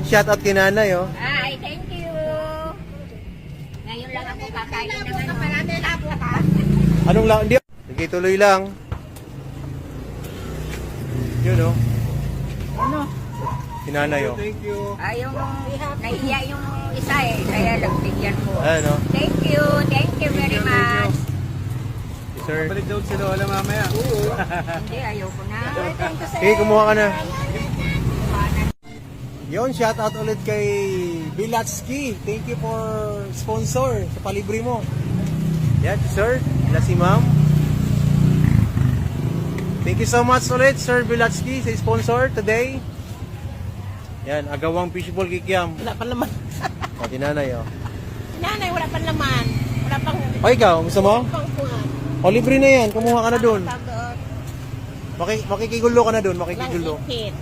Shout out kay nanay, oh. Ay, thank you. Ngayon lang ako kakain ng ano. Marami na po ka. Anong lang? Hindi. Sige, tuloy lang. Yun, oh. Ano? Si nanay, oh. Thank you. Ay, yung nahiya yung isa eh. Kaya nagbigyan ko. Ayan, oh. Thank you very much. Yes, sir. Balik daw si Lola mamaya. Hindi, ayoko na. Thank you, sir. Okay, kumuha ka na. Yon, shout out ulit kay Bilatski. Thank you for sponsor sa palibre mo. Yan, sir. Wala si ma'am. Thank you so much ulit, Sir Bilatski, sa sponsor today. Yan, agawang fishball kikiam. Wala pa naman. O, tinanay, oh. Nanay, wala pa naman. Wala pang... O, ikaw, gusto mo? Pang kuhan. O, libre na yan. Kumuha ka na dun. Pag- Makikigulo ka na dun, Walang makikigulo. ipit.